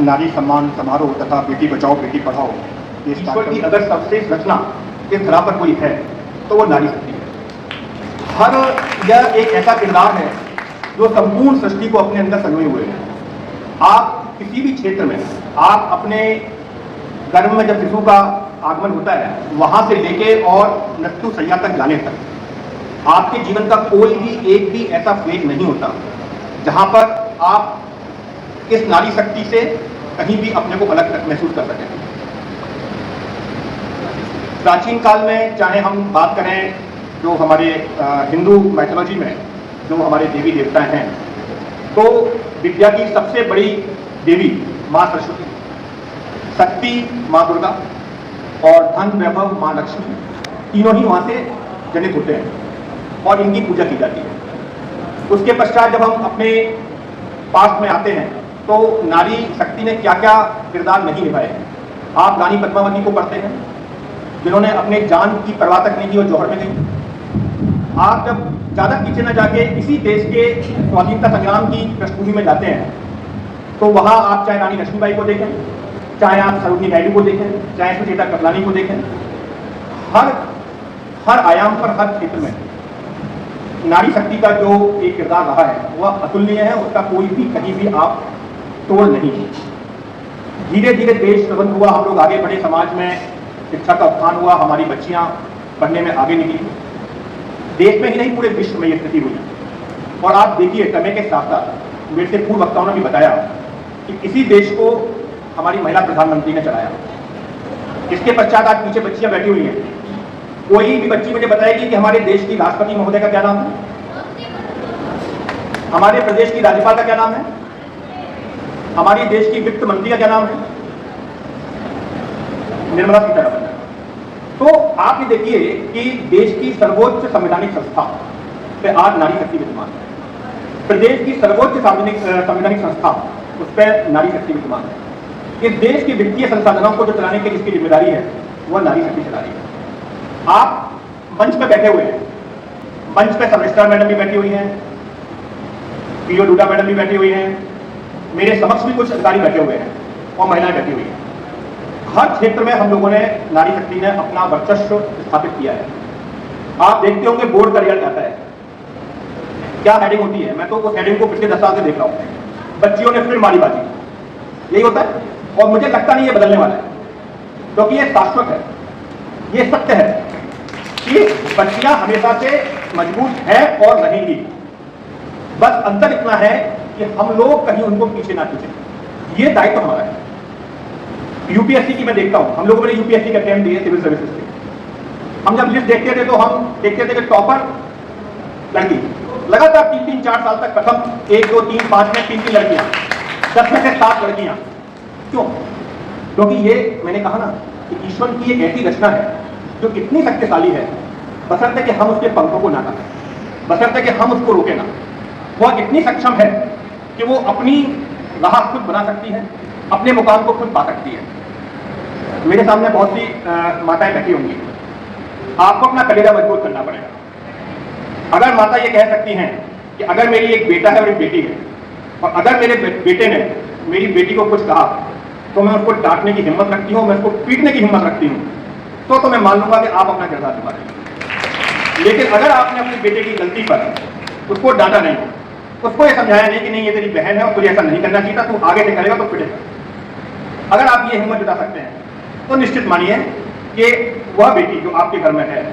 नारी सम्मान समारोह तथा बेटी बचाओ बेटी पढ़ाओ ईश्वर की अगर सर्वश्रेष्ठ रचना इस धरा पर कोई है तो वो नारी शक्ति है। यह एक ऐसा किरदार है जो संपूर्ण सृष्टि को अपने अंदर संजोए हुए है। आप किसी भी क्षेत्र में, आप अपने गर्भ में जब शिशु का आगमन होता है वहां से लेके और मृत्यु शैया तक जाने तक आपके जीवन का कोई भी एक भी ऐसा फेज नहीं होता जहां पर आप इस नारी शक्ति से कहीं भी अपने को अलग तक महसूस कर सकें। प्राचीन काल में चाहे हम बात करें जो हमारे हिंदू माइथोलॉजी में जो हमारे देवी देवता हैं, तो विद्या की सबसे बड़ी देवी माँ सरस्वती, शक्ति माँ दुर्गा और धन वैभव माँ लक्ष्मी, तीनों ही वहाँ से जनित होते हैं और इनकी पूजा की जाती है। उसके पश्चात जब हम अपने पास्ट में आते हैं तो नारी शक्ति ने क्या क्या किरदार नहीं निभाए हैं। आप रानी पद्मावती को पढ़ते हैं जिन्होंने अपने जान की परवाह तक नहीं की और जौहर में गई। आप जब ज़्यादा पीछे न जाके इसी देश के स्वाधीनता संग्राम की पृष्ठभूमि में जाते हैं तो वहाँ आप चाहे रानी लक्ष्मीबाई को देखें, चाहे आप सरोजिनी नायडू को देखें, चाहे सुचेता कृपलानी को देखें, हर आयाम पर, हर क्षेत्र में नारी शक्ति का जो एक किरदार रहा है वह अतुलनीय है। उसका कोई भी कहीं भी आप तोड़ नहीं है। धीरे धीरे देश प्रबंध हुआ, हम लोग आगे बढ़े, समाज में शिक्षा का उत्थान हुआ, हमारी बच्चियां पढ़ने में आगे निकली। देश में ही नहीं पूरे विश्व में ये स्थिति हुई। और आप देखिए समय के साथ साथ मेरे से पूर्व वक्ताओं ने भी बताया कि इसी देश को हमारी महिला प्रधानमंत्री ने चलाया। इसके पश्चात आज पीछे बच्चियां बैठी हुई हैं। कोई भी बच्ची मुझे बताएगी कि हमारे देश की राष्ट्रपति महोदय का क्या नाम है, हमारे प्रदेश की राज्यपाल का क्या नाम है, हमारी देश की वित्त मंत्री का क्या नाम है, निर्मला सीतारमण। तो आप ये देखिए कि देश की सर्वोच्च संवैधानिक संस्था पे आज नारी शक्ति विद्यमान है। प्रदेश की सर्वोच्च संवैधानिक संस्था उस पर नारी शक्ति विद्यमान है। इस देश के वित्तीय संसाधनों को जो चलाने की जिसकी जिम्मेदारी है वह नारी शक्ति चला रही है। आप मंच पे बैठे हुए हैं, मंच पे समिश्रा मैडम भी बैठी हुई हैं, पीओ डूडा मैडम भी बैठी हुई हैं, मेरे समक्ष भी कुछ अधिकारी बैठे हुए हैं और महिलाएं बैठी हुई हैं। हर क्षेत्र में हम लोगों ने, नारी शक्ति ने अपना वर्चस्व स्थापित किया है। आप देखते होंगे बोर्ड का रिजल्ट आता है, क्या हेडिंग होती है। मैं तो उस हेडिंग को पिछले 10 साल से देख रहा हूं, बच्चियों ने फिर मारी बाजी, यही होता है। और मुझे लगता नहीं ये बदलने वाला है, क्योंकि ये शाश्वत है, ये सत्य है कि बच्चियां हमेशा से मजबूत है और रहेंगी। बस अंतर इतना है कि हम लोग कहीं उनको पीछे ना खींचें। ये दायित्व हमारा है। यूपीएससी की मैं देखता हूं, हम लोगों ने यूपीएससी का अटेम्प्ट दिए सिविल सर्विसेज के। हम जब लिस्ट देखते थे तो हम देखते थे कि टॉपर लड़की, लगातार 3-4 साल तक प्रथम 1, 2, 3, 5 में 3 लड़कियां, 10 में से 7 लड़कियां। क्यों? क्योंकि ये मैंने कहा ना कि ईश्वर की एक ऐसी रचना है जो इतनी शक्तिशाली है, बशर्ते कि हम उसके पंखों को ना काटें, बशर्ते कि हम उसको रोके ना। वह इतनी सक्षम है कि वो अपनी राह खुद बना सकती है, अपने मुकाम को खुद पा सकती है। मेरे सामने बहुत सी माताएं बैठी होंगी, आपको अपना कलेजा मजबूत करना पड़ेगा। अगर माता ये कह सकती हैं कि अगर मेरी एक बेटा है और एक बेटी है, और अगर मेरे बेटे ने मेरी बेटी को कुछ कहा तो मैं उसको डांटने की हिम्मत रखती हूँ, मैं उसको पीटने की हिम्मत रखती हूँ, तो मैं मान लूंगा कि आप अपना किरदार निभा रहे हैं। लेकिन अगर आपने अपने बेटे की गलती पर उसको डांटा नहीं, उसको ये समझाया नहीं कि नहीं ये तेरी बहन है और तुझे ऐसा नहीं करना चाहिए था, तू आगे से करेगा तो पिटेगा, अगर आप ये हिम्मत जुटा सकते हैं तो निश्चित मानिए कि वह बेटी जो आपके घर में है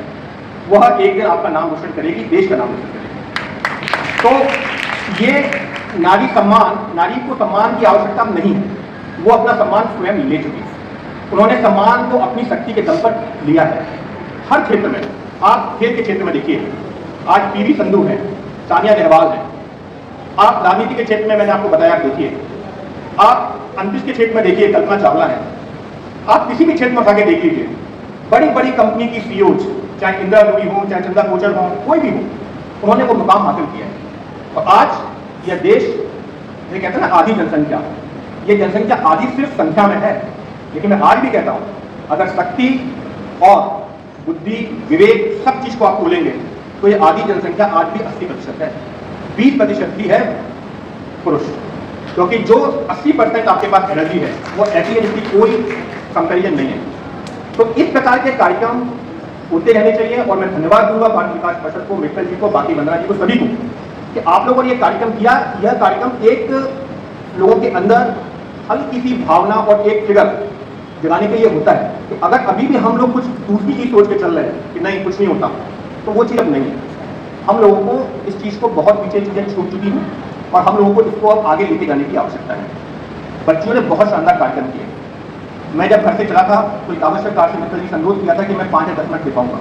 वह एक दिन आपका नाम रोशन करेगी, देश का नाम रोशन करेगी। तो ये नारी सम्मान, नारी को सम्मान की आवश्यकता नहीं है, वो अपना सम्मान स्वयं ले चुकी है। उन्होंने सम्मान को अपनी शक्ति के दम पर लिया है। हर क्षेत्र में, आप खेल के क्षेत्र में देखिए, आज पीवी संधू है, सानिया नेहवाल है। आप राजनीति के क्षेत्र में मैंने आपको बताया, देखिए, आप अंतरिक्ष के क्षेत्र में देखिए, कल्पना चावला है। आप किसी भी क्षेत्र में उठा के देख लीजिए, बड़ी बड़ी कंपनी की सीईओज, चाहे इंदिरा नूरी हो, चाहे चंदा कोचर हो, कोई भी हो, उन्होंने वो मुकाम हासिल किया है। और आज यह देश, ये कहते हैं ना आधी जनसंख्या, ये जनसंख्या आधी सिर्फ संख्या में है, लेकिन मैं आज भी कहता हूं अगर शक्ति और बुद्धि, विवेक, सब चीज को आप बोलेंगे तो ये आधी जनसंख्या आज भी 80% है, 20% ही है पुरुष। क्योंकि जो 80% आपके पास एनर्जी है वो ऐसी है जिसकी कोई कंपेरिजन नहीं है। तो इस प्रकार के कार्यक्रम होते रहने चाहिए और मैं धन्यवाद दूंगा भारत विकास परिषद को, मित्तल जी को, बाकी वंदना जी को, सभी को कि आप लोगों ने ये कार्यक्रम किया। यह कार्यक्रम एक लोगों के अंदर हल्की सी भावना और एक फिगर जगाने के लिए होता है कि अगर अभी भी हम लोग कुछ दूसरी चीज सोच के चल रहे हैं कि नहीं कुछ नहीं होता, तो वो चीज़ अब नहीं है। हम लोगों को इस चीज़ को बहुत पीछे चीज़ें छूट चुकी हैं और हम लोगों को इसको अब आगे लेके जाने की आवश्यकता है। बच्चियों ने बहुत शानदार कार्यक्रम किए। मैं जब घर से चला था तो एक आवश्यक कार्य से मित्तल जी से अनुरोध किया था कि मैं 5 या 10 मिनट दे पाऊंगा,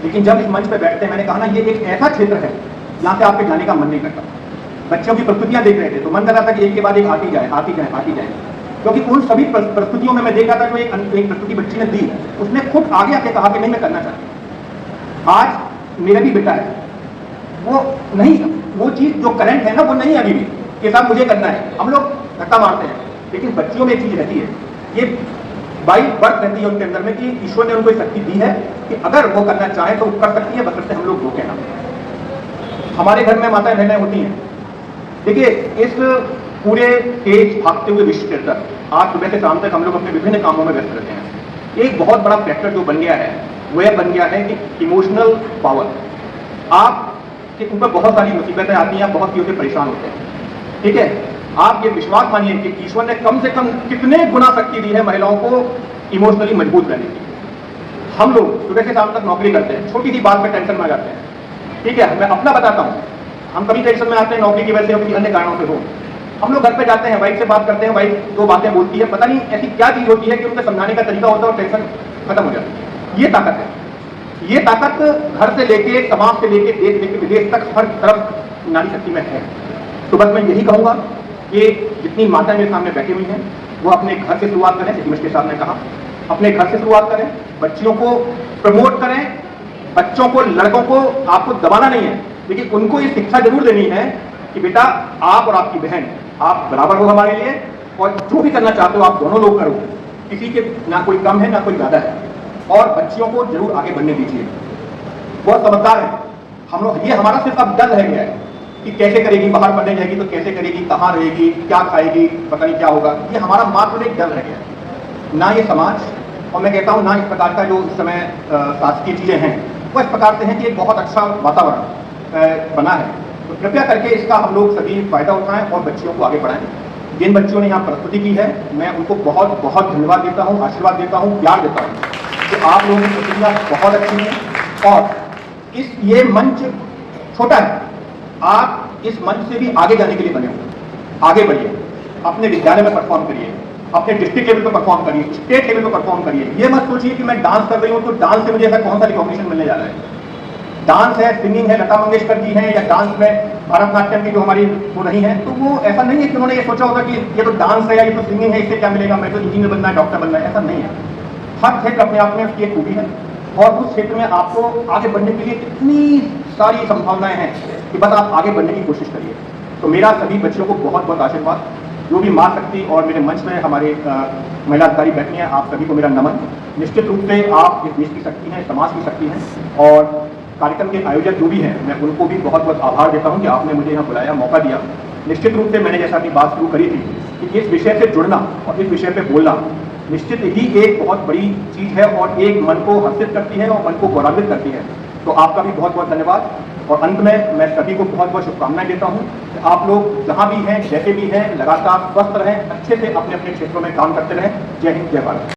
लेकिन जब इस मंच पर बैठते मैंने कहा ना ये एक ऐसा क्षेत्र है जहाँ से आपके जाने का मन नहीं करता। बच्चों की प्रस्तुतियाँ देख रहे थे तो मन कर रहा था कि एक के बाद एक आती जाए आती जाए आती जाए, क्योंकि उन सभी प्रस्तुतियों में मैं देख रहा था जो एक प्रस्तुति बच्ची ने दी, उसने खुद आगे आके कहा कि नहीं मैं करना चाहती। आज मेरा भी बेटा है, वो नहीं, वो चीज़ जो करंट है ना वो नहीं अभी भी कि साहब मुझे करना है, हम लोग धक्का मारते हैं, लेकिन बच्चियों में एक चीज़ रहती है, ये बाई बर्थ रहती है उनके अंदर में कि ईश्वर ने उनको शक्ति दी है कि अगर वो करना चाहे तो वो कर सकती है, बशर्ते हम लोग रोकें ना। हमारे घर में माताएं बहनें होती हैं। देखिए इस पूरे तेज भागते हुए विश्व के अंदर आज सुबह से शाम तक हम लोग अपने विभिन्न कामों में व्यस्त रहते हैं। एक बहुत बड़ा फैक्टर जो बन गया है वो यह बन गया है कि इमोशनल पावर। आपके ऊपर बहुत सारी मुसीबतें आती हैं, आप बहुत चीज़ों से परेशान होते हैं, ठीक है। आप ये विश्वास मानिए कि ईश्वर ने कम से कम कितने गुना शक्ति दी है महिलाओं को इमोशनली मजबूत करने की। हम लोग सुबह से शाम तक नौकरी करते हैं, छोटी सी बात में टेंशन में आ जाते हैं, ठीक है। मैं अपना बताता हूँ, हम कभी टेंशन में आते हैं नौकरी की वजह से या किसी अन्य कारणों से हो। हम लोग घर पे जाते हैं, वाइफ से बात करते हैं, वाइफ 2 बातें बोलती है, पता नहीं ऐसी क्या चीज़ होती है कि उनको समझाने का तरीका होता है और टेंशन खत्म हो जाती है। ये ताकत है, ये ताकत घर से लेके समाज से लेके देश लेके विदेश तक हर तरफ नारी शक्ति में है। तो बस मैं यही कहूँगा कि जितनी माताएं मेरे सामने बैठी हुई हैं वो अपने घर से शुरुआत करें, जैसे मिस्टर साहब ने कहा, अपने घर से शुरुआत करें, बच्चियों को प्रमोट करें, बच्चों को, लड़कों को आपको दबाना नहीं है, लेकिन उनको ये शिक्षा जरूर देनी है कि बेटा आप और आपकी बहन आप बराबर हो हमारे लिए, और जो भी करना चाहते हो आप दोनों लोग करो, किसी के ना कोई कम है ना कोई ज़्यादा है, और बच्चियों को जरूर आगे बढ़ने दीजिए। बहुत समझदार है हम लोग, ये हमारा सिर्फ अब डर रह गया है कि कैसे करेगी, बाहर पढ़ने जाएगी तो कैसे करेगी, कहाँ रहेगी, क्या खाएगी, पता नहीं क्या होगा। ये हमारा मात्र एक डर रह गया है, ना ये समाज, और मैं कहता हूँ ना इस प्रकार का जो इस समय शासकीय चीज़ें हैं वो इस प्रकार से हैं कि एक बहुत अच्छा वातावरण बना है। तो कृपया करके इसका हम लोग सभी फायदा उठाएं और बच्चियों को आगे बढ़ाएं। जिन बच्चियों ने यहाँ प्रस्तुति की है मैं उनको बहुत बहुत धन्यवाद देता हूँ, आशीर्वाद देता हूँ, प्यार देता हूँ कि आप लोगों की प्रस्तुतियाँ बहुत अच्छी हैं। और ये मंच छोटा है, आप इस मंच से भी आगे जाने के लिए बने हो। आगे बढ़िए, अपने विद्यालय में परफॉर्म करिए, अपने डिस्ट्रिक्ट लेवल पर परफॉर्म करिए, स्टेट लेवल पर परफॉर्म करिए। ये मत सोचिए कि मैं डांस कर रही हूँ तो डांस से मुझे ऐसा कौन सा रिकॉग्निशन मिलने जा रहा है। डांस है, सिंगिंग है, लता मंगेशकर जी हैं, या डांस में भरतनाट्यम की जो हमारी हो रही है, तो वो ऐसा नहीं है कि उन्होंने ये सोचा होगा कि ये तो डांस है या ये तो सिंगिंग है, इससे क्या मिलेगा, मैं तो इंजीनियर बनना है, डॉक्टर बनना है, ऐसा नहीं है। हर क्षेत्र अपने आप में उसकी एक खूबी है और उस क्षेत्र में आपको आगे बढ़ने के लिए कितनी सारी संभावनाएं हैं कि बस आप आगे बढ़ने की कोशिश करिए। तो मेरा सभी बच्चों को बहुत बहुत आशीर्वाद। जो भी माँ शक्ति और मेरे मंच में हमारे महिला अधिकारी बैठी हैं, आप सभी को मेरा नमन। निश्चित रूप से आप इस देश की शक्ति हैं, समाज की शक्ति हैं, और कार्यक्रम के आयोजक जो भी हैं मैं उनको भी बहुत बहुत आभार देता हूं कि आपने मुझे यहाँ बुलाया, मौका दिया। निश्चित रूप से मैंने जैसा अपनी बात शुरू करी थी कि इस विषय से जुड़ना और इस विषय पे बोलना निश्चित ही एक बहुत बड़ी चीज़ है और एक मन को हर्षित करती है और मन को गौरवित करती है। तो आपका भी बहुत बहुत धन्यवाद। और अंत में मैं सभी को बहुत बहुत शुभकामनाएं देता हूं कि आप लोग जहां भी हैं, जैसे भी हैं, लगातार स्वस्थ रहें, अच्छे से अपने अपने क्षेत्रों में काम करते रहें। जय हिंद, जय भारत।